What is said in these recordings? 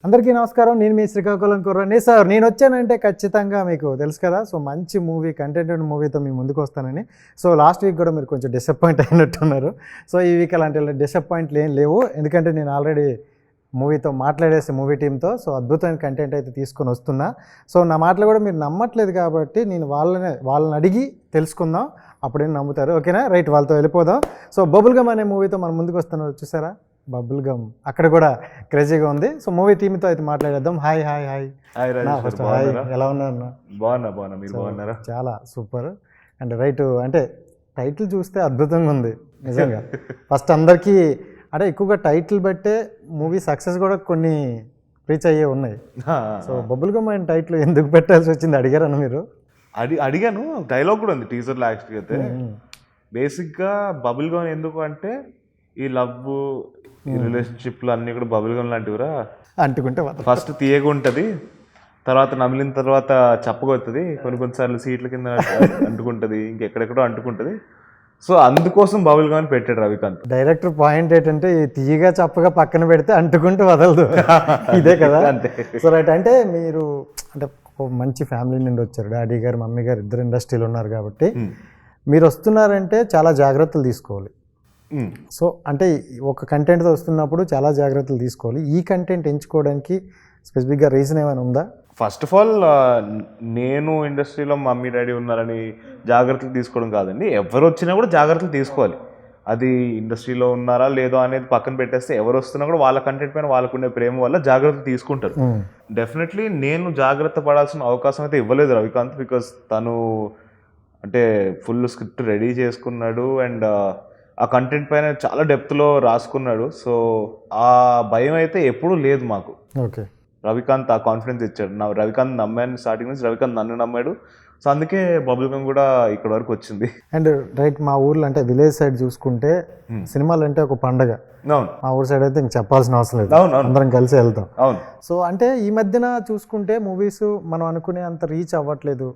అందరికీ నమస్కారం. నేను మీ శ్రీకాకుళం కుర్రాడిని. సార్ నేను వచ్చానంటే ఖచ్చితంగా మీకు తెలుసు కదా, సో మంచి మూవీ, కంటెంటెడ్ మూవీతో మీ ముందుకు వస్తానని. సో లాస్ట్ వీక్ కూడా మీరు కొంచెం డిసప్పాయింట్ అయినట్టున్నారు. సో ఈ వీక్ అలాంటి డిసప్పాయింట్లు ఏం లేవు, ఎందుకంటే నేను ఆల్రెడీ మూవీతో మాట్లాడేసి మూవీ టీంతో, సో అద్భుతమైన కంటెంట్ అయితే తీసుకొని వస్తున్నా. సో నా మాటలు కూడా మీరు నమ్మట్లేదు కాబట్టి నేను వాళ్ళని అడిగి తెలుసుకుందాం, అప్పుడేం నమ్ముతారు. ఓకేనా? రైట్, వాళ్ళతో వెళ్ళిపోదాం. సో బబుల్ గమ్ అనే మూవీతో మన ముందుకు వస్తున్నారు, చూసారా? బబుల్ గమ్ అక్కడ కూడా క్రేజీగా ఉంది. సో మూవీ టీమ్తో అయితే మాట్లాడేద్దాం. Hi hi hi first hi, ఎలా ఉన్నారు? బాగున్నారా? చాలా సూపర్. అండ్ రైట్, అంటే టైటిల్ చూస్తే అద్భుతంగా ఉంది నిజంగా. ఫస్ట్ అందరికీ అంటే ఎక్కువగా టైటిల్ బట్టే మూవీ సక్సెస్ కూడా కొన్ని రీచ్ అయ్యే ఉన్నాయి. సో బబుల్ గమ్ అనే టైటిల్ ఎందుకు పెట్టాల్సి వచ్చింది అడిగారన్న మీరు? అడిగాను. డైలాగ్ కూడా ఉంది టీజర్లో. యాక్చువల్గా అయితే బేసిక్గా బబుల్ గమ్ ఎందుకు అంటే ఈ లవ్, ఈ రిలేషన్షిప్లు అన్నీ కూడా బబుల్ గమ్ లాంటివిరా. అంటుకుంటే ఫస్ట్ తీయగా ఉంటుంది, తర్వాత నమిలిన తర్వాత చప్పగొస్తుంది, కొన్నిసార్లు సీట్ల కింద అంటుకుంటుంది, ఇంకెక్కడెక్కడో అంటుకుంటుంది. సో అందుకోసం బబుల్ గమ్ పెట్టాడు రవికాంత్. డైరెక్టర్ పాయింట్ ఏంటంటే ఈ తీయగా చప్పగా పక్కన పెడితే అంటుకుంటూ వదలదు, ఇదే కదా అంతే. సో రైట్, అంటే మీరు అంటే మంచి ఫ్యామిలీ నుండి వచ్చారు, డాడీ గారు మమ్మీ గారు ఇద్దరు ఇండస్ట్రీలో ఉన్నారు కాబట్టి మీరు వస్తున్నారంటే చాలా జాగ్రత్తలు తీసుకోవాలి. సో అంటే ఒక కంటెంట్తో వస్తున్నప్పుడు చాలా జాగ్రత్తలు తీసుకోవాలి. ఈ కంటెంట్ ఎంచుకోవడానికి స్పెసిఫిక్గా రీజన్ ఏమైనా ఉందా? ఫస్ట్ ఆఫ్ ఆల్ నేను ఇండస్ట్రీలో మమ్మీ డాడీ ఉన్నారని జాగ్రత్తలు తీసుకోవడం కాదండి. ఎవరు వచ్చినా కూడా జాగ్రత్తలు తీసుకోవాలి. అది ఇండస్ట్రీలో ఉన్నారా లేదో అనేది పక్కన పెట్టేస్తే ఎవరు వస్తున్నా కూడా వాళ్ళ కంటెంట్ పైన వాళ్ళకుండే ప్రేమ వల్ల జాగ్రత్తలు తీసుకుంటారు. డెఫినెట్లీ నేను జాగ్రత్త పడాల్సిన అవకాశం అయితే ఇవ్వలేదు రవికాంత్, బికాస్ తను అంటే ఫుల్ స్క్రిప్ట్ రెడీ చేసుకున్నాడు అండ్ ఆ కంటెంట్ పైన చాలా డెప్త్లో రాసుకున్నాడు. సో ఆ భయం అయితే ఎప్పుడూ లేదు మాకు. ఓకే, రవికాంత్ ఆ కాన్ఫిడెన్స్ ఇచ్చాడు. రవికాంత్ నమ్మాను స్టార్టింగ్ నుంచి, రవికాంత్ నన్ను నమ్మాడు. సో అందుకే బబుల్ గమ్ కూడా ఇక్కడ వరకు వచ్చింది. అండ్ రైట్, మా ఊర్లో అంటే విలేజ్ సైడ్ చూసుకుంటే సినిమాలు అంటే ఒక పండగ. అవును, మా ఊరు సైడ్ అయితే ఇంక చెప్పాల్సిన అవసరం లేదు, అందరం కలిసి వెళ్తాం. అవును. సో అంటే ఈ మధ్యన చూసుకుంటే మూవీస్ మనం అనుకునే అంత రీచ్ అవ్వట్లేదు.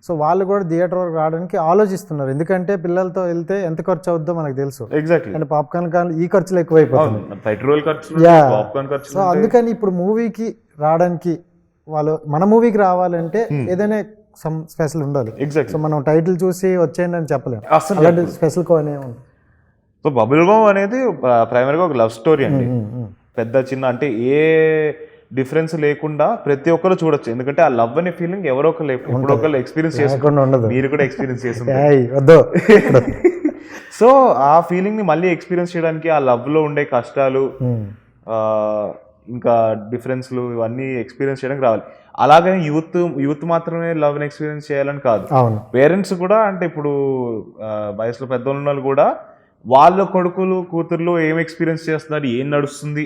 సో వాళ్ళు కూడా థియేటర్ వరకు రావడానికి ఆలోచిస్తున్నారు, ఎందుకంటే పిల్లలతో వెళ్తే ఎంత ఖర్చు అవుద్దో మనకు తెలుసు. ఎగ్జాక్ట్లీ. అంటే పాప్కార్న్ కానీ ఈ ఖర్చులు ఎక్కువైపోతుంది, పెట్రోల్ ఖర్చు, పాప్కార్న్ ఖర్చు. సో అందుకని ఇప్పుడు మూవీకి రావడానికి వాళ్ళు మన మూవీకి రావాలంటే ఏదైనా సమ్ స్పెషల్ ఉండాలి. సో మనం టైటిల్ చూసి వచ్చేయండి అని చెప్పలేము, అలాంటి స్పెషల్ కోనే ఉంది. సో బబుల్ గమ్ అనేది ప్రైమరీగా ఒక లవ్ స్టోరీ అండి. పెద్ద చిన్న అంటే ఏ డిఫరెన్స్ లేకుండా ప్రతి ఒక్కరు చూడొచ్చు, ఎందుకంటే ఆ లవ్ అనే ఫీలింగ్ ఎవరో ఒకరు ఎప్పుడో ఒకరు ఎక్స్పీరియన్స్ చేసుకుంటారు. మీరు కూడా ఎక్స్పీరియన్స్ చేస్తుంటారు. సో ఆ ఫీలింగ్ ని మళ్ళీ ఎక్స్పీరియన్స్ చేయడానికి ఆ లవ్ లో ఉండే కష్టాలు, ఇంకా డిఫరెన్స్లు ఇవన్నీ ఎక్స్పీరియన్స్ చేయడానికి రావాలి. అలాగని యూత్ మాత్రమే లవ్ ని ఎక్స్పీరియన్స్ చేయాలని కాదు, పేరెంట్స్ కూడా. అంటే ఇప్పుడు వయసులో పెద్దలు ఉన్న వాళ్ళు కూడా వాళ్ళ కొడుకులు కూతుర్లు ఏం ఎక్స్పీరియన్స్ చేస్తున్నారు, ఏం నడుస్తుంది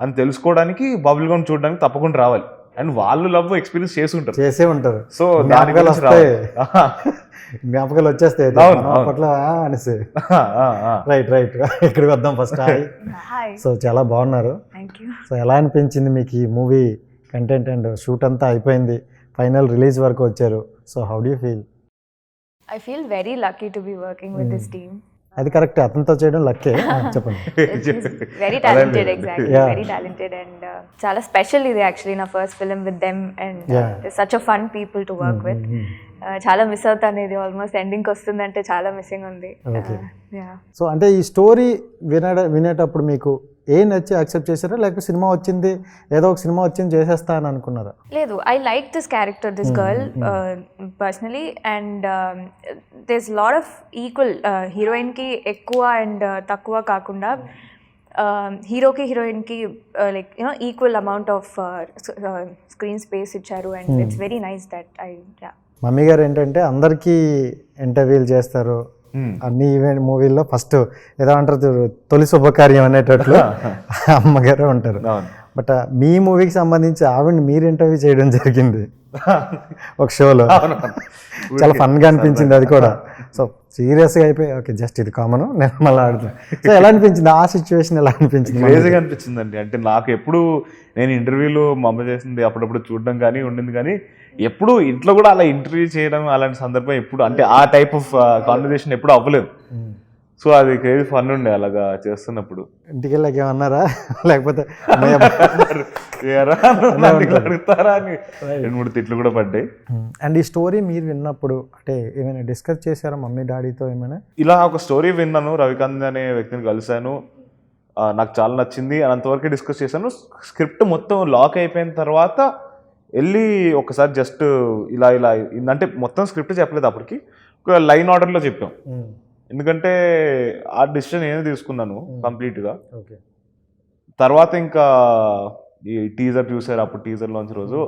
అని తెలుసుకోవడానికి బబుల్ గమ్ చూడడానికి తప్పకుండా రావాలి. అండ్ వాళ్ళు లవ్ ఎక్స్పీరియన్స్ చేసే ఉంటారు. సో దాని జ్ఞాపకాలు వచ్చేస్తాయి అనేసి. రైట్ రైట్, ఇక్కడికి వద్దాం ఫస్ట్. సో చాలా బాగున్నారు. సో ఎలా అనిపించింది మీకు ఈ మూవీ కంటెంట్ అండ్ షూట్ అంతా అయిపోయింది, ఫైనల్ రిలీజ్ వరకు వచ్చారు. So how do you feel? I feel very lucky to be working with this team. అది కరెక్ట్, అతనితో చేయడం లక్కే. చెప్పండి. Very talented, exactly. Very talented and చాలా స్పెషల్ ఇది యాక్చువల్లీ నా first film with them and such a fun people to work with. చాలా miss అవుతాను, ఇది ఆల్మోస్ట్ ఎండింగ్కి వస్తుందంటే చాలా మిస్సింగ్ ఉంది. సో అంటే ఈ స్టోరీ వినేటప్పుడు మీకు ఏం నచ్చి యాక్సెప్ట్ చేశారా, లేకపోతే సినిమా వచ్చింది ఏదో ఒక సినిమా వచ్చింది చేసేస్తా అని అనుకున్నారా? లేదు, I like this character, this girl personally, and there's lot of equal, హీరోయిన్కి ఎక్కువ అండ్ తక్కువ కాకుండా హీరోకి హీరోయిన్కి like you know equal amount of screen space ఇచ్చారు. And it's very nice that mummy గారు ఏంటంటే అందరికీ ఇంటర్వ్యూలు చేస్తారు, అన్ని ఈవెంట్ మూవీల్లో ఫస్ట్ ఏదో అంటారు తొలి శుభకార్యం అనేటట్లు అమ్మగారే ఉంటారు. బట్ మీ మూవీకి సంబంధించి ఆవిడని మీరు ఇంటర్వ్యూ చేయడం జరిగింది ఒక షోలో, చాలా ఫన్గా అనిపించింది అది కూడా. సో సీరియస్గా అయిపోయి ఓకే జస్ట్ ఇది కామన్, నేను మళ్ళీ ఆడుతాను. సో ఎలా అనిపించింది ఆ సిచ్యువేషన్, ఎలా అనిపించింది? క్రేజీగా అనిపించిందండి. అంటే నాకు ఎప్పుడు నేను ఇంటర్వ్యూలో మా అమ్మ చేసింది అప్పుడప్పుడు చూడడం కానీ ఉండింది, కానీ ఎప్పుడు ఇంట్లో కూడా అలా ఇంటర్వ్యూ చేయడం అలాంటి సందర్భం ఎప్పుడు అంటే ఆ టైప్ ఆఫ్ కాన్వర్సేషన్ ఎప్పుడు అవ్వలేదు. సో అది క్రేజీ ఫన్ ఉండే అలాగా చేస్తున్నప్పుడు. ఇంటికి వెళ్ళాక ఏమన్నారా లేకపోతే అమ్మయ్య ఏరా నన్ను అడుగుతారా అని 2-3 తిట్లు కూడా పడ్డాయి. అండ్ ఈ స్టోరీ మీరు విన్నప్పుడు అంటే ఏమైనా డిస్కస్ చేశారా మమ్మీ డాడీతో ఏమైనా? ఇలా ఒక స్టోరీ విన్నాను, రవికాంత్ అనే వ్యక్తిని కలిశాను, నాకు చాలా నచ్చింది, అంతవరకు డిస్కస్ చేశాను. స్క్రిప్ట్ మొత్తం లాక్ అయిపోయిన తర్వాత వెళ్ళి ఒకసారి జస్ట్ ఇలా ఇలా అంటే మొత్తం స్క్రిప్ట్ చెప్పలేదు అప్పటికి, ఒక లైన్ ఆర్డర్లో చెప్పాం. ఎందుకంటే ఆ డిసిషన్ నేనే తీసుకున్నాను కంప్లీట్గా. తర్వాత ఇంకా ఈ టీజర్ చూసారు, అప్పుడు టీజర్ లాంచ్ రోజు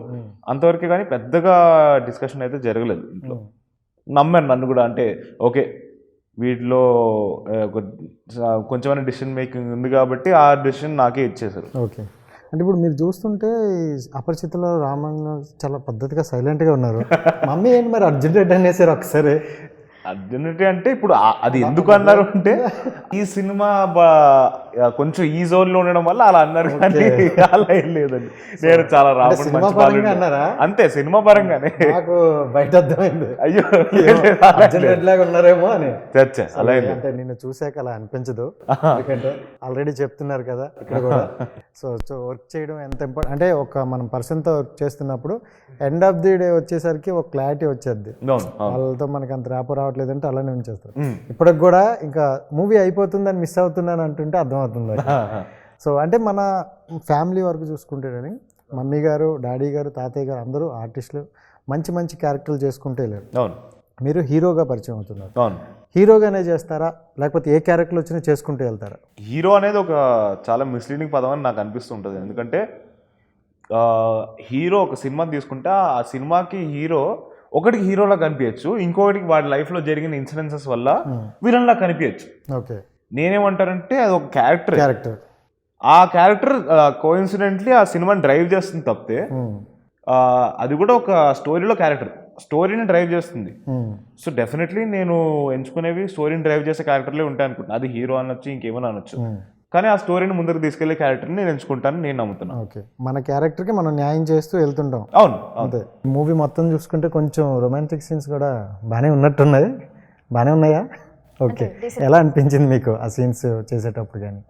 అంతవరకే, కానీ పెద్దగా డిస్కషన్ అయితే జరగలేదు ఇంట్లో. నమ్మాను నన్ను కూడా, అంటే ఓకే వీటిలో కొంచెమైనా డిసిషన్ మేకింగ్ ఉంది కాబట్టి ఆ డిసిషన్ నాకే ఇచ్చేసారు. ఓకే. అంటే ఇప్పుడు మీరు చూస్తుంటే అపరిచితలో రామన్న చాలా పద్ధతిగా సైలెంట్గా ఉన్నారు. మమ్మీ ఏంటి మరి అర్జున్ రెడ్డి అనేసారు ఒకసారి. అర్జునిటీ అంటే ఇప్పుడు అది ఎందుకు అన్నారు అంటే ఈ సినిమా కొంచెం ఈ జోన్ లో ఉండడం వల్ల అలా అన్నారు, కానీ అలా ఏం లేదండి. నేను చాలా రాముడు అన్నారా? అంతే, సినిమా పరంగానే. నాకు బయట అర్థమైంది, అయ్యో అర్జున్ రెడ్డి లాగా ఉన్నారేమో అని. చచ్చా అలా అంటే నిన్ను చూసాక అలా అనిపించదు, ఎందుకంటే ఆల్రెడీ చెప్తున్నారు కదా ఇక్కడ కూడా. సో వర్క్ చేయడం ఎంత ఇంపార్టెంట్ అంటే మనం పర్సన్తో వర్క్ చేస్తున్నప్పుడు ఎండ్ ఆఫ్ ది డే వచ్చేసరికి ఒక క్లారిటీ వచ్చేది, వాళ్ళతో మనకి అంత ర్యాపో రావట్లేదంటే అలానే ఉంచేస్తారు. ఇప్పటికి కూడా ఇంకా మూవీ అయిపోతుందని మిస్ అవుతున్నాను అంటుంటే అర్థమవుతుంది. సో అంటే మన ఫ్యామిలీ వరకు చూసుకుంటేనని మమ్మీ గారు, డాడీ గారు, తాతయ్య గారు అందరూ ఆర్టిస్టులు, మంచి మంచి క్యారెక్టర్లు చేసుకుంటే వెళ్ళారు. మీరు హీరోగా పరిచయం అవుతున్నారు. హీరోగానే చేస్తారా లేకపోతే ఏ క్యారెక్టర్ వచ్చినా చేసుకుంటూ వెళ్తారా? హీరో అనేది ఒక చాలా మిస్లీడింగ్ పదం అని నాకు అనిపిస్తుంటుంది. ఎందుకంటే హీరో ఒక సినిమా తీసుకుంటే ఆ సినిమాకి హీరో ఒకటికి హీరోలా కనిపించచ్చు, ఇంకొకటికి వాడి లైఫ్లో జరిగిన ఇన్సిడెన్సెస్ వల్ల విలన్లా కనిపించచ్చు. ఓకే. నేనేమంటారంటే అది ఒక క్యారెక్టర్, ఆ క్యారెక్టర్ కోఇన్సిడెంట్లీ ఆ సినిమాని డ్రైవ్ చేస్తుంది తప్పితే అది కూడా ఒక స్టోరీలో క్యారెక్టర్ స్టోరీని డ్రైవ్ చేస్తుంది. సో డెఫినెట్లీ నేను ఎంచుకునేవి స్టోరీని డ్రైవ్ చేసే క్యారెక్టర్లే ఉంటాయి అనుకుంటున్నాను. అది హీరో అనొచ్చు, ఇంకేమైనా అనొచ్చు, కానీ ఆ స్టోరీని ముందుకు తీసుకెళ్లే క్యారెక్టర్ని నేను ఎంచుకుంటాను, నేను నమ్ముతున్నాను. ఓకే. మన క్యారెక్టర్కి మనం న్యాయం చేస్తూ వెళ్తుంటాం. అవును, అంతే. మూవీ మొత్తం చూసుకుంటే కొంచెం రొమాంటిక్ సీన్స్ కూడా బాగానే ఉన్నట్టున్నాయి. బాగానే ఉన్నాయా? ఓకే. ఎలా అనిపించింది మీకు ఆ సీన్స్ చేసేటప్పుడు? కానీ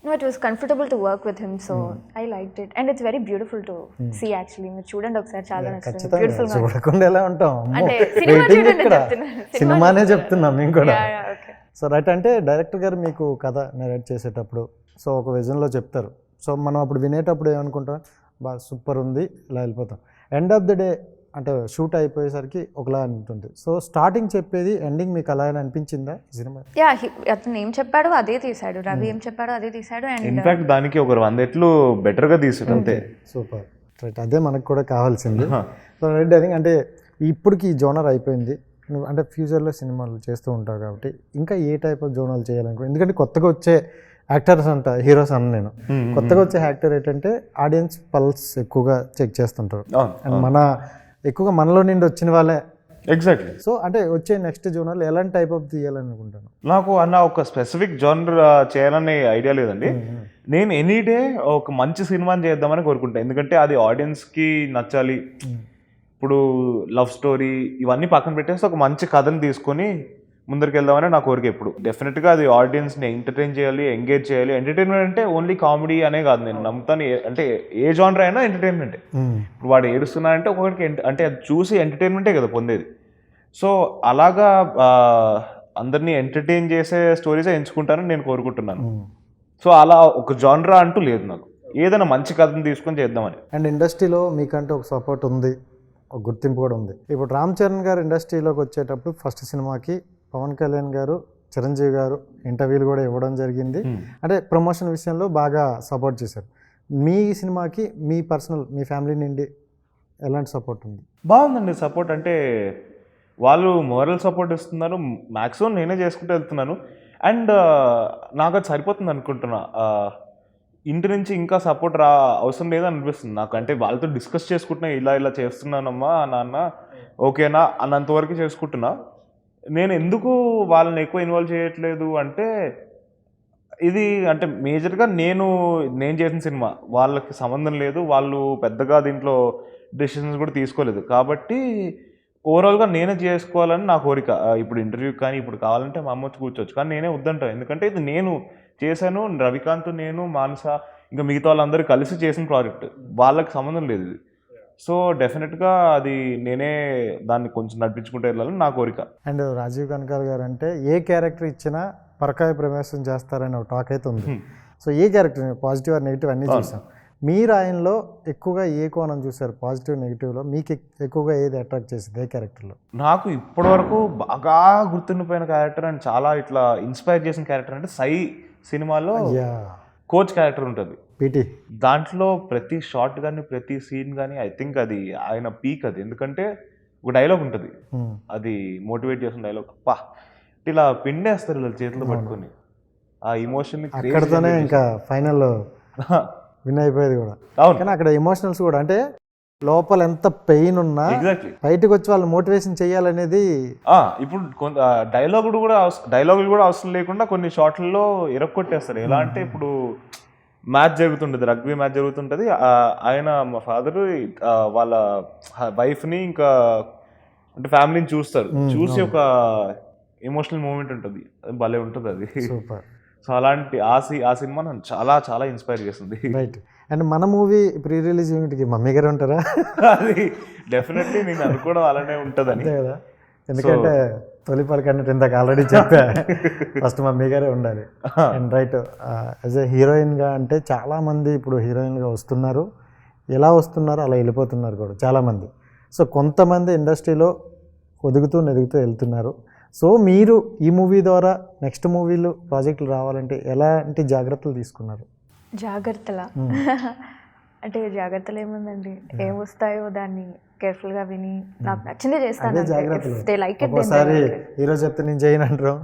No, it was comfortable to work with him, so I liked it, and it's very beautiful to see actually. మీరు చూడండి ఒకసారి, చాలా నచ్చింది. బ్యూటిఫుల్ గా. చూడకుండా ఎలా ఉంటాం? అంటే సినిమా చూడండి చెప్తున్నా. సినిమానే చెప్తున్నాం మేము కూడా. ఓకే. So right. అంటే డైరెక్టర్ గారు మీకు కథ నెరేట్ చేసేటప్పుడు సో ఒక విజన్లో చెప్తారు. సో మనం అప్పుడు వినేటప్పుడు ఏమనుకుంటాం, బాగా సూపర్ ఉంది, ఇలా వెళ్ళిపోతాం. ఎండ్ ఆఫ్ ది డే అంటే షూట్ అయిపోయేసరికి ఒకలా ఉంటుంది. సో స్టార్టింగ్ చెప్పేది ఎండింగ్ మీకు అలా అనిపించిందా ఈ సినిమా? అతను ఏం చెప్పాడు అదే తీసాడు, రవి ఏం చెప్పాడో అదే తీసాడు. అండ్ ఇన్ఫాక్ట్ దానికి ఒక 100 రెట్లు బెటర్గా తీసాడు. అంతే. సూపర్. రైట్. అదే మనకు కూడా కావాల్సింది. So right. ఐ థింక్ అంటే ఇప్పటికి ఈ జోనర్ అయిపోయింది, నువ్వు అంటే ఫ్యూచర్లో సినిమాలు చేస్తూ ఉంటావు కాబట్టి ఇంకా ఏ టైప్ ఆఫ్ జోనర్లు చేయాలనుకో, ఎందుకంటే కొత్తగా వచ్చే యాక్టర్స్ అంట, హీరోస్ అన్న నేను కొత్తగా వచ్చే యాక్టర్ ఏంటంటే ఆడియన్స్ పల్స్ ఎక్కువగా చెక్ చేస్తుంటారు. అండ్ మన ఎక్కువగా మనలో నుండి వచ్చిన వాళ్ళే. ఎగ్జాక్ట్లీ. సో అంటే వచ్చే నెక్స్ట్ జోనర్లు ఎలాంటి టైప్ ఆఫ్ తీయాలనుకుంటాను? నాకు ఒక స్పెసిఫిక్ జోనర్ చేయాలనే ఐడియా లేదండి. నేను ఎనీ డే ఒక మంచి సినిమాని చేద్దామని కోరుకుంటాను. ఎందుకంటే అది ఆడియన్స్కి నచ్చాలి. ఇప్పుడు లవ్ స్టోరీ ఇవన్నీ పక్కన పెట్టేసి ఒక మంచి కథను తీసుకొని ముందరికి వెళ్దామని నా కోరిక ఎప్పుడు. డెఫినెట్గా అది ఆడియన్స్ని ఎంటర్టైన్ చేయాలి, ఎంగేజ్ చేయాలి. ఎంటర్టైన్మెంట్ అంటే ఓన్లీ కామెడీ అనే కాదు, నేను నమ్ముతాను. అంటే ఏ జానర్ అయినా ఎంటర్టైన్మెంటే. ఇప్పుడు వాడు ఏడుస్తున్నాడంటే ఒక్కొక్కడికి అంటే అది చూసి ఎంటర్టైన్మెంటే కదా పొందేది. సో అలాగా అందరినీ ఎంటర్టైన్ చేసే స్టోరీసే ఎంచుకుంటానని నేను కోరుకుంటున్నాను. సో అలా ఒక జానరా అంటూ లేదు నాకు, ఏదైనా మంచి కథను తీసుకొని చేద్దామని. అండ్ ఇండస్ట్రీలో మీకంటే ఒక సపోర్ట్ ఉంది, ఒక గుర్తింపు కూడా ఉంది. ఇప్పుడు రామ్ చరణ్ గారు ఇండస్ట్రీలోకి వచ్చేటప్పుడు ఫస్ట్ సినిమాకి పవన్ కళ్యాణ్ గారు, చిరంజీవి గారు ఇంటర్వ్యూలు కూడా ఇవ్వడం జరిగింది. అంటే ప్రమోషన్ విషయంలో బాగా సపోర్ట్ చేశారు. మీ సినిమాకి మీ పర్సనల్ మీ ఫ్యామిలీ నుండి ఎలాంటి సపోర్ట్ ఉంది? బాగుందండి సపోర్ట్. అంటే వాళ్ళు మోరల్ సపోర్ట్ ఇస్తున్నారు, మ్యాక్సిమం నేనే చేసుకుంటూ వెళ్తున్నాను. అండ్ నాకు అది సరిపోతుంది అనుకుంటున్నా. ఇంటి నుంచి ఇంకా సపోర్ట్ అవసరం లేదని అనిపిస్తుంది నాకు. అంటే వాళ్ళతో డిస్కస్ చేసుకుంటున్నా, ఇలా చేస్తున్నానమ్మా నాన్న ఓకేనా అన్నంతవరకు చేసుకుంటున్నా. నేను ఎందుకు వాళ్ళని ఎక్కువ ఇన్వాల్వ్ చేయట్లేదు అంటే, ఇది అంటే మేజర్గా నేను చేసిన సినిమా, వాళ్ళకి సంబంధం లేదు, వాళ్ళు పెద్దగా దీంట్లో డెసిషన్స్ కూడా తీసుకోలేదు. కాబట్టి ఓవరాల్గా నేనే చేసుకోవాలని నా కోరిక. ఇప్పుడు ఇంటర్వ్యూ కానీ ఇప్పుడు కావాలంటే మా అమ్మ వచ్చి కూర్చోవచ్చు, కానీ నేనే వద్దంటాను. ఎందుకంటే ఇది నేను చేశాను, రవికాంత్, నేను, మానస, ఇంకా మిగతా వాళ్ళందరూ కలిసి చేసిన ప్రాజెక్ట్, వాళ్ళకి సంబంధం లేదు ఇది. సో డెఫినెట్గా అది నేనే దాన్ని కొంచెం నడిపించుకుంటూ వెళ్ళాలని నా కోరిక. అండ్ రాజీవ్ కనకాల గారు అంటే ఏ క్యారెక్టర్ ఇచ్చినా పరకాయ ప్రవేశం చేస్తారని ఒక టాక్ అయితే ఉంది. So A character positive or negative అన్నీ చూసాం. మీరు ఆయనలో ఎక్కువగా ఏ కోణం చూసారు? పాజిటివ్ నెగిటివ్లో మీకు ఎక్కువగా ఏది అట్రాక్ట్ చేసింది ఏ క్యారెక్టర్లో? నాకు ఇప్పటివరకు బాగా గుర్తుండిపోయిన క్యారెక్టర్ అండ్ చాలా ఇట్లా ఇన్స్పైర్ చేసిన క్యారెక్టర్ అంటే సై సినిమాలో కోచ్ క్యారెక్టర్ ఉంటుంది. పీటీ దాంట్లో ప్రతి షాట్ కానీ ప్రతి సీన్ కానీ ఐ థింక్ అది ఆయన పీక్ అది. ఎందుకంటే ఒక డైలాగ్ ఉంటుంది, అది మోటివేట్ చేసిన డైలాగ్, అప్పా ఇలా పిండేస్తారు ఇలా చేతులు పట్టుకొని, ఆ ఇమోషన్ అక్కడతోనే ఇంకా ఫైనల్ విన్ అయిపోయేది కూడా. అవును, కానీ అక్కడ ఎమోషనల్స్ కూడా అంటే లోపల ఎంత పెయిన్ ఉన్నా ఎగ్జాక్ట్లీ బయటకు వచ్చి వాళ్ళు మోటివేషన్ చేయాలనేది. ఇప్పుడు డైలాగులు కూడా అవసరం లేకుండా కొన్ని షాట్లలో ఇరక్కొట్టేస్తారు. ఎలా అంటే ఇప్పుడు మ్యాచ్ జరుగుతుంటుంది, రగ్బీ మ్యాచ్ జరుగుతుంటుంది, ఆయన మా ఫాదరు వాళ్ళ వైఫ్ని ఇంకా అంటే ఫ్యామిలీని చూస్తారు, చూసి ఒక ఎమోషనల్ మూమెంట్ ఉంటుంది, అది భలే ఉంటుంది అది. సూపర్. సో అలాంటి ఆ సినిమా నన్ను చాలా చాలా ఇన్స్పైర్ చేస్తుంది. రైట్. అండ్ మన మూవీ ప్రీ రిలీజ్ యూనిట్కి మమ్మీ గారు ఉంటారా? అది డెఫినెట్లీ నేను అనుకోవడం అలానే ఉంటుందని కదా, ఎందుకంటే తొలి పలకన్నట్టు ఇందాక ఆల్రెడీ చెప్పా, ఫస్ట్ మమ్మీ గారే ఉండాలి. అండ్ రైట్, యాజ్ ఏ హీరోయిన్గా అంటే చాలామంది ఇప్పుడు హీరోయిన్గా వస్తున్నారు, ఎలా వస్తున్నారో అలా వెళ్ళిపోతున్నారు కూడా చాలామంది. సో కొంతమంది ఇండస్ట్రీలో ఒదుగుతూ నెదుగుతూ వెళ్తున్నారు. సో మీరు ఈ మూవీ ద్వారా నెక్స్ట్ మూవీలు ప్రాజెక్టులు రావాలంటే ఎలాంటి జాగ్రత్తలు తీసుకున్నారు? జాగ్రత్తలా అంటే జాగ్రత్తలు ఏముందండి, ఏం వస్తాయో దాన్ని కేర్ఫుల్గా విని నాకు నచ్చిందే చేస్తాను. ఒకసారి హీరో చెప్తే నేను చేయను అంటారు,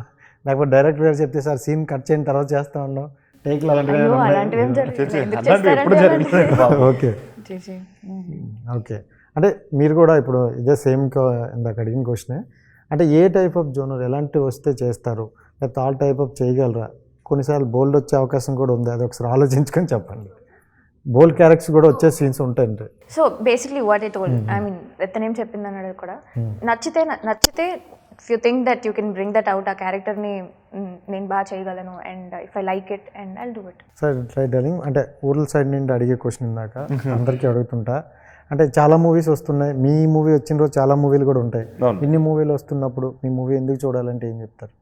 లేకపోతే డైరెక్టర్ గారు చెప్తే సార్ సీన్ కట్ చేయని తర్వాత చేస్తా ఉన్నాం, టేక్లు అలాంటివి ఓకే ఓకే. అంటే మీరు కూడా ఇప్పుడు ఇదే సేమ్ ఇందాక అడిగిన క్వశ్చనే, అంటే ఏ టైప్ ఆఫ్ జోనర్ ఎలాంటివి వస్తే చేస్తారు, లేకపోతే ఆల్ టైప్ ఆఫ్ చేయగలరా? కొన్నిసార్లు బోల్డ్ వచ్చే అవకాశం కూడా ఉంది, అది ఒకసారి ఆలోచించుకొని చెప్పండి. బోల్డ్ క్యారెక్టర్స్ కూడా వచ్చే సీన్స్ ఉంటాయంటే. So basically what I told, I mean ఎత్తనేం చెప్పింది అన్నది కూడా నచ్చితే if you think that you can bring that out, ఆ క్యారెక్టర్ని నేను బాగా చేయగలను, and if I like it and I'll do it. Sir try darling, అంటే ఊర్ల సైడ్ నుండి అడిగే క్వశ్చన్ ఇందాక అందరికీ అడుగుతుంటా, అంటే చాలా మూవీస్ వస్తున్నాయి, మీ మూవీ వచ్చిన రోజు చాలా మూవీలు కూడా ఉంటాయి, ఇన్ని మూవీలు వస్తున్నప్పుడు మీ మూవీ ఎందుకు చూడాలంటే ఏం చెప్తారు?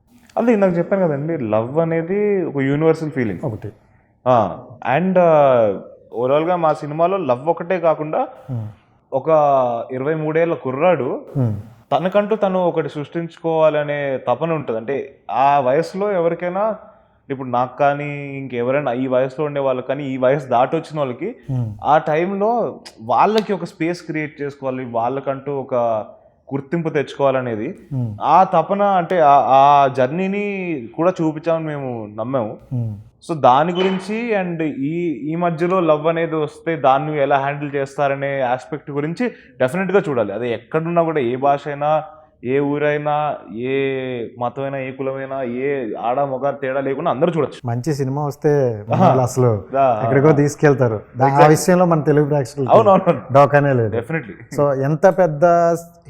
అది నాకు చెప్పాను కదండి, లవ్ అనేది ఒక యూనివర్సల్ ఫీలింగ్ ఒకటి. అండ్ ఓవరాల్గా మా సినిమాలో లవ్ ఒకటే కాకుండా ఒక 23 ఏళ్ళ కుర్రాడు తనకంటూ తను ఒకటి సృష్టించుకోవాలనే తపన ఉంటుంది. అంటే ఆ వయసులో ఎవరికైనా, ఇప్పుడు నాకు కానీ ఇంకెవరైనా ఈ వయసులో ఉండే వాళ్ళకి కానీ, ఈ వయసు దాటి వచ్చిన వాళ్ళకి ఆ టైంలో వాళ్ళకి ఒక స్పేస్ క్రియేట్ చేసుకోవాలి, వాళ్ళకంటూ ఒక గుర్తింపు తెచ్చుకోవాలనేది ఆ తపన. అంటే ఆ జర్నీని కూడా చూపించామని మేము నమ్మాము. సో దాని గురించి అండ్ ఈ మధ్యలో లవ్ అనేది వస్తే దాన్ని ఎలా హ్యాండిల్ చేస్తారనే ఆస్పెక్ట్ గురించి డెఫినెట్గా చూడాలి. అది ఎక్కడున్నా కూడా, ఏ భాష అయినా, ఏ ఊరైనా, ఏ మతమైనా, ఏ కులమైనా, ఏ ఆడ మొగ తేడా లేకుండా అందరూ చూడొచ్చు. మంచి సినిమా వస్తే అసలు ఎక్కడికో తీసుకెళ్తారు. ఆ విషయంలో మన తెలుగు ప్రేక్షకులు అవునవును డోకానే లేదు. డెఫినెట్లీ. సో ఎంత పెద్ద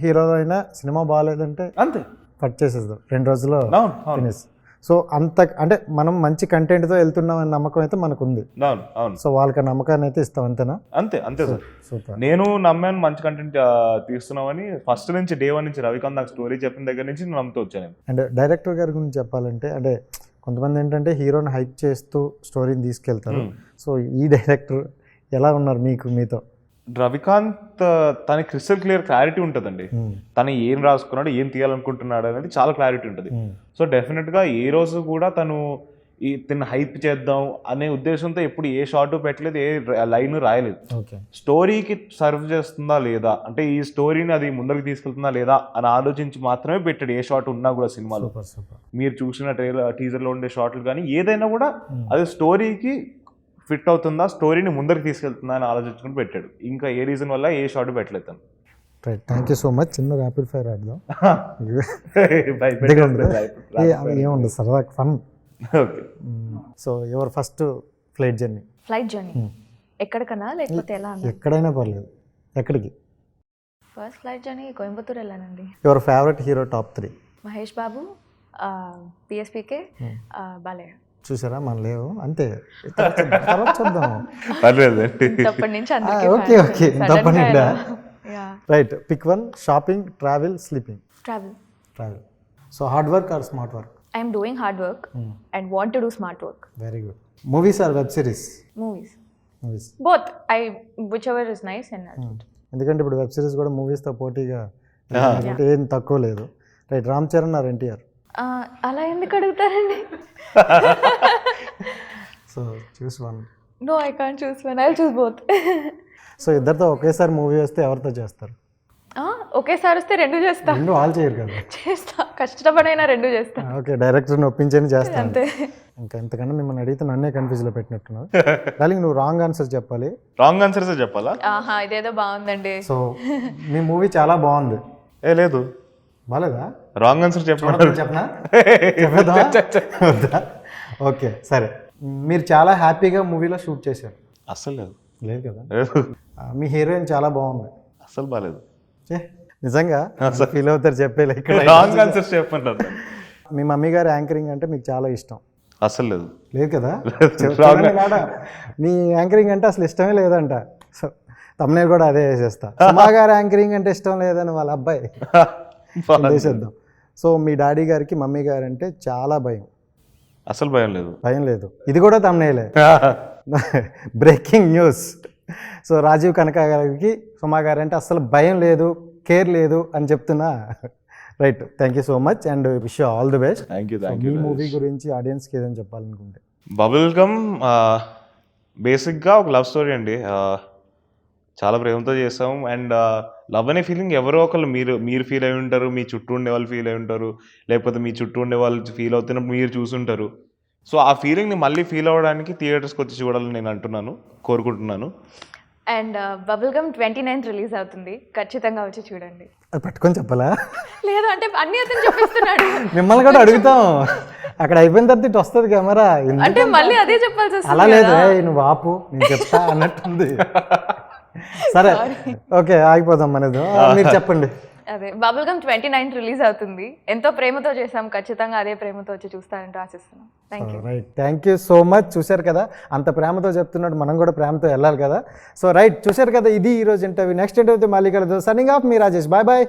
హీరో అయినా సినిమా బాగాలేదంటే అంతే, కట్ చేసేద్దాం 2 రోజుల్లో ఫినిష్. సో అంత అంటే మనం మంచి కంటెంట్తో వెళ్తున్నాం అనే నమ్మకం అయితే మనకు ఉంది. సో వాళ్ళకి నమ్మకాన్ని అయితే ఇస్తాం, అంతేనా? అంతే సార్. సూపర్. నేను నమ్మాను మంచి కంటెంట్ తీస్తున్నామని ఫస్ట్ నుంచి, డే 1 నుంచి రవికాంత్ నాకు స్టోరీ చెప్పిన దగ్గర నుంచి నమ్ముతూ వచ్చాను. అండ్ డైరెక్టర్ గారి గురించి చెప్పాలంటే, అంటే కొంతమంది ఏంటంటే హీరోని హైప్ చేస్తూ స్టోరీని తీసుకెళ్తారు. సో ఈ డైరెక్టర్ ఎలా ఉన్నారు మీతో? రవికాంత్ తన క్రిస్టల్ క్లియర్ క్లారిటీ ఉంటుందండి, తను ఏం రాసుకున్నాడు, ఏం తీయాలనుకుంటున్నాడు అనేది చాలా క్లారిటీ ఉంటుంది. సో డెఫినెట్గా ఏ రోజు కూడా తను తిన్న హైప్ చేద్దాం అనే ఉద్దేశంతో ఎప్పుడు ఏ షార్ట్ పెట్టలేదు, ఏ లైన్ రాయలేదు. స్టోరీకి సర్వ్ చేస్తుందా లేదా, అంటే ఈ స్టోరీని అది ముందరికి తీసుకెళ్తుందా లేదా అని ఆలోచించి మాత్రమే పెట్టాడు. ఏ షాట్ ఉన్నా కూడా సినిమాలో మీరు చూసిన టీజర్లో ఉండే షాట్లు కానీ ఏదైనా కూడా అది స్టోరీకి ఫిట్ అవుతుందా, స్టోరీని ముందరికి తీసుకెళ్తుందా అని ఆలోచించుకుని పెట్టాడు. ఇంకా ఏ రీజన్ వల్ల ఏ షార్ట్ పెట్టలేదు. Right, thank you so much. చిన్న ర్యాపిడ్ ఫైర్ ఆడదాం. ఏముండదు, సరదా fun. Okay. So your first flight journey ఎక్కడికన్నా లేకపోతే ఎలా? ఎక్కడైనా పర్లేదు. ఎక్కడికి? ఫస్ట్ ఫ్లైట్ జర్నీ కోయంబత్తూర్ వెళ్ళానండి. Your favourite hero top 3? Mahesh Babu, PSPK, Balayya. చూసారా మన లేవు అంతే, తర్వాత చూద్దాం. పర్లేదండి. అప్పటి నుంచి అందరికీ ఓకే ఓకే తప్పకుండా. Yeah. Right, pick one. Shopping, travel, sleeping. Travel. Travel. So hard work or smart work? I'm doing hard work and want to do smart work. Very good. Movies or web series? Movies. Movies. Both. Whichever is nice and ఎందుకంటే ఇప్పుడు web series కూడా మూవీస్తో పోటీగా అంటే ఏం తక్కువ లేదు. Right, Ram Charan or NTR? అలా ఎందుకు అడుగుతారండి? So choose one. No, I can't choose one. I will choose both. So ఇద్దరితో ఒకేసారి మూవీ వస్తే ఎవరితో చేస్తారు? ఒకేసారి వస్తే రెండు చేస్తా. రెండు వాళ్ళు చేయరు కదా. చేస్తా, కష్టపడైనా రెండు చేస్తా. ఓకే, డైరెక్టర్ని ఒప్పించని చేస్తాను. అంతే. ఇంకా ఇంతకన్నా మిమ్మల్ని అడిగితే నన్నే కన్ఫ్యూజ్లో పెట్టినట్టున్నావు. డార్లింగ్, నువ్వు రాంగ్ ఆన్సర్ చెప్పాలి. రాంగ్ ఆన్సర్స్ చెప్పాలా? ఆహా, ఇదేదో బాగుందండి. సో మీ మూవీ చాలా బాగుంది. లేదు, బాలేదా? రాంగ్ ఆన్సర్ చెప్పమన్నారు. చెప్పనా? చెప్పేద్దామా? ఓకే సరే. మీరు చాలా హ్యాపీగా మూవీలో షూట్ చేశారు. అస్సలు లేదు. లేదు కదా. లేదు, మీ హీరోయిన్ చాలా బాగుంది. అస్సలు బాలేదు. నిజంగా ఫీల్ అవుతారు చెప్పేలే. ఇక్కడ రాంగ్ ఆన్సర్స్ చెప్పమన్నారు. మీ మమ్మీ గారి యాంకరింగ్ అంటే మీకు చాలా ఇష్టం. అస్సలు లేదు. లేదు కదా. చూడండి మేడం, మీ యాంకరింగ్ అంటే అసలు ఇష్టమే లేదంట. సో తమ్మునేలు కూడా అదే వేసేస్తా. సుమా గారి యాంకరింగ్ అంటే ఇష్టం లేదని వాళ్ళ అబ్బాయి వేసేద్దాం. సో మీ డాడీ గారికి మమ్మీ గారు అంటే చాలా భయం. అసలు భయం లేదు. భయం లేదు, ఇది కూడా తమ్మునేలే. Breaking news. So Rajiv Kanaka గారికి సుమా గారు అంటే అస్సలు భయం లేదు, కేర్ లేదు అని చెప్తున్నా. Right, thank you so much and wish you all the best. Thank you. Me movie గురించి ఆడియన్స్కి ఏదైనా చెప్పాలనుకుంటే? బబుల్ గమ్ బేసిక్గా ఒక లవ్ స్టోరీ అండి. చాలా ప్రేమతో చేస్తాం అండ్ లవ్ అనే ఫీలింగ్ ఎవరో ఒకళ్ళు మీరు ఫీల్ అయి ఉంటారు, మీ చుట్టూ ఉండే వాళ్ళు ఫీల్ అయి ఉంటారు, లేకపోతే మీ చుట్టూ ఉండే వాళ్ళు ఫీల్ అవుతున్నప్పుడు మీరు చూసుంటారు. సో ఆ ఫీలింగ్ని మళ్ళీ ఫీల్ అవ్వడానికి థియేటర్స్కి వచ్చి చూడాలని నేను కోరుకుంటున్నాను. And bubble gum 29th release అవుతుంది, ఖచ్చితంగా వచ్చి చూడండి. అది పట్టుకొని చెప్పాలా? లేదు అంటే అన్ని అతను చెప్పిస్తున్నాడు. మిమ్మల్ని కూడా అడుగుతాం. అక్కడ అయిపోయిన తర్వాత ఇటు వస్తుంది కెమెరా. అంటే మళ్ళీ అదే చెప్పాల్సి వస్తుంది. అలా లేదు, నువ్వు ఆపు నేను చెప్తా అన్నట్టుంది. సరే ఓకే, ఆగిపోదాం అనేది. మీరు చెప్పండి. అదే, బబుల్ గమ్ 29th రిలీజ్ అవుతుంది. ఎంతో ప్రేమతో చేసాం, ఖచ్చితంగా అదే ప్రేమతో వచ్చి చూస్తారంటే ఆశిస్తున్నాం. Thank you. Right, thank you so much. చూశారు కదా, అంత ప్రేమతో చెప్తున్నాడు, మనం కూడా ప్రేమతో వెళ్ళాలి కదా. సో రైట్, చూశారు కదా, ఇది ఈరోజు ఇంటర్వ్యూ. నెక్స్ట్ ఇంటర్వ్యూతో మళ్ళీ కలుద్దాం. సైనింగ్ ఆఫ్, మీ రాజేష్. Bye bye.